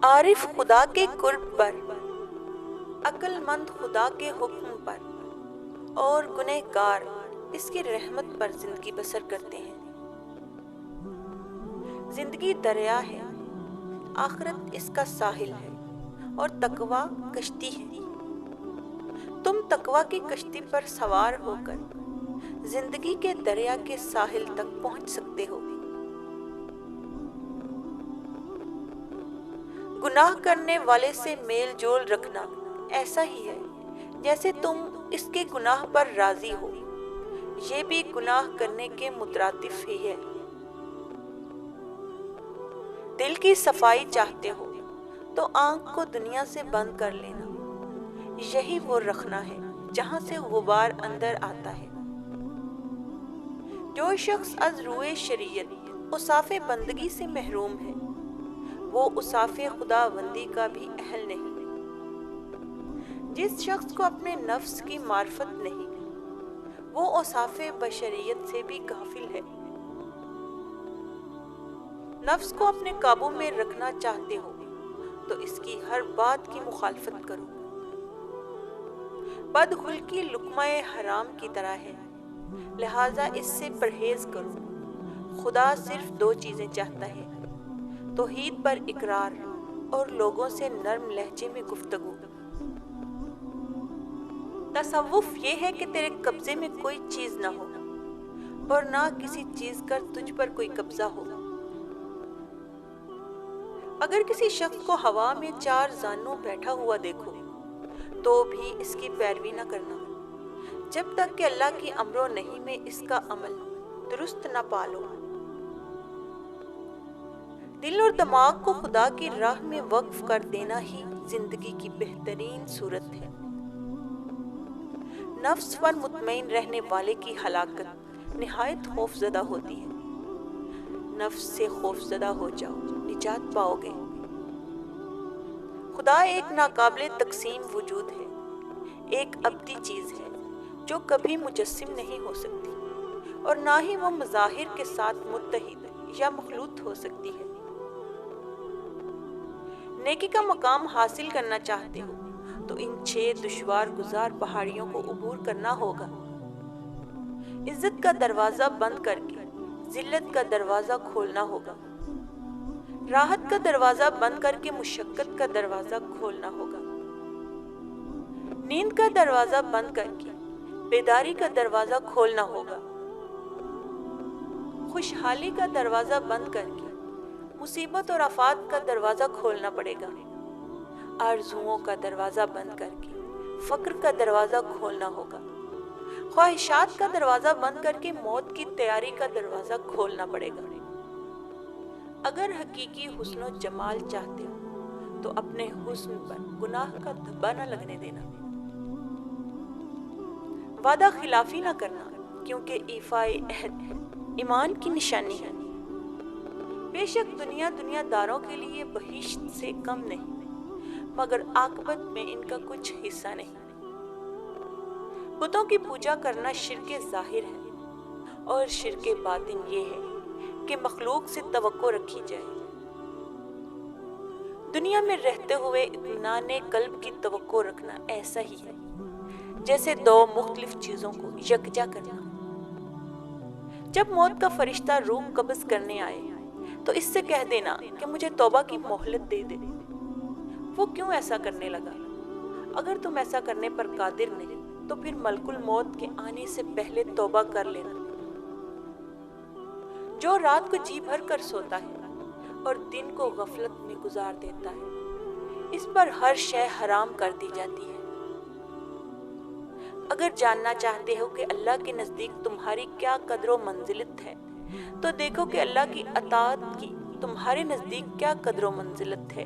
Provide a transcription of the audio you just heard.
عارف خدا کے قرب پر، عقل مند خدا کے حکم پر، اور گنہگار اس کی رحمت پر زندگی بسر کرتے ہیں۔ زندگی دریا ہے، آخرت اس کا ساحل ہے، اور تقویٰ کشتی ہے۔ تم تقویٰ کی کشتی پر سوار ہو کر زندگی کے دریا کے ساحل تک پہنچ سکتے ہو۔ گناہ کرنے والے سے میل جول رکھنا ایسا ہی ہے جیسے تم اس کے گناہ پر راضی ہو، یہ بھی گناہ کرنے کے مترادف ہی ہے۔ دل کی صفائی چاہتے ہو تو آنکھ کو دنیا سے بند کر لینا، یہی وہ رکھنا ہے جہاں سے غبار اندر آتا ہے۔ جو شخص از روئے شریعت اوصاف بندگی سے محروم ہے، وہ اوصاف خداوندی کا بھی اہل نہیں۔ جس شخص کو اپنے نفس کی معرفت نہیں، وہ اوصاف بشریت سے بھی غافل ہے۔ نفس کو اپنے قابو میں رکھنا چاہتے ہو تو اس کی ہر بات کی مخالفت کرو۔ بدخلقی لقمہ حرام کی طرح ہے، لہٰذا اس سے پرہیز کرو۔ خدا صرف دو چیزیں چاہتا ہے: توحید پر اقرار اور لوگوں سے نرم لہجے میں گفتگو۔ تصوف یہ ہے کہ تیرے قبضے میں کوئی چیز نہ ہو اور نہ کسی چیز کا تجھ پر کوئی قبضہ ہو۔ اگر کسی شخص کو ہوا میں چار زانوں بیٹھا ہوا دیکھو تو بھی اس کی پیروی نہ کرنا، جب تک کہ اللہ کی امر و نہی میں اس کا عمل درست نہ پالو۔ دل اور دماغ کو خدا کی راہ میں وقف کر دینا ہی زندگی کی بہترین صورت ہے۔ نفس پر مطمئن رہنے والے کی ہلاکت نہایت خوف زدہ ہوتی ہے۔ نفس سے خوف زدہ ہو جاؤ، نجات پاؤ گے۔ خدا ایک ناقابل تقسیم وجود ہے، ایک ابدی چیز ہے جو کبھی مجسم نہیں ہو سکتی اور نہ ہی وہ مظاہر کے ساتھ متحد یا مخلوط ہو سکتی ہے۔ نیکی کا مقام حاصل کرنا چاہتے ہو تو ان 6 دشوار گزار پہاڑیوں کو عبور کرنا ہوگا۔ عزت کا دروازہ بند کر کے ذلت کا دروازہ کھولنا ہوگا۔ راحت کا دروازہ بند کر کے مشقت کا دروازہ کھولنا ہوگا۔ نیند کا دروازہ بند کر کے بیداری کا دروازہ کھولنا ہوگا۔ خوشحالی کا دروازہ بند کر کے مصیبت اور آفات کا دروازہ کھولنا پڑے گا۔ آرزوؤں کا دروازہ بند کر کے فقر کا دروازہ کھولنا ہوگا۔ خواہشات کا دروازہ بند کر کے موت کی تیاری کا دروازہ کھولنا پڑے گا۔ اگر حقیقی حسن و جمال چاہتے ہو تو اپنے حسن پر گناہ کا دھبا نہ لگنے دینا۔ وعدہ خلافی نہ کرنا، کیونکہ ایفائے عہد ایمان کی نشانی ہے۔ بے شک دنیا داروں کے لیے بہشت سے کم نہیں، مگر عاقبت میں ان کا کچھ حصہ نہیں۔ بتوں کی پوجا کرنا شرک ظاہر ہے، اور شرک باطن یہ ہے کہ مخلوق سے توقع رکھی جائے۔ دنیا میں رہتے ہوئے اطمینان قلب کی توقع رکھنا ایسا ہی ہے جیسے 2 مختلف چیزوں کو یکجا کرنا۔ جب موت کا فرشتہ روح قبض کرنے آئے تو اس سے کہہ دینا کہ مجھے توبہ کی مہلت دے دے۔ وہ کیوں ایسا کرنے لگا؟ اگر تم ایسا کرنے پر قادر نہیں تو پھر ملک الموت کے آنے سے پہلے توبہ کر لینا۔ جو رات کو جی بھر کر سوتا ہے اور دن کو غفلت میں گزار دیتا ہے، اس پر ہر شے حرام کر دی جاتی ہے۔ اگر جاننا چاہتے ہو کہ اللہ کے نزدیک تمہاری کیا قدر و منزلت ہے تو دیکھو کہ اللہ کی اطاعت کی تمہارے نزدیک کیا قدر و منزلت ہے۔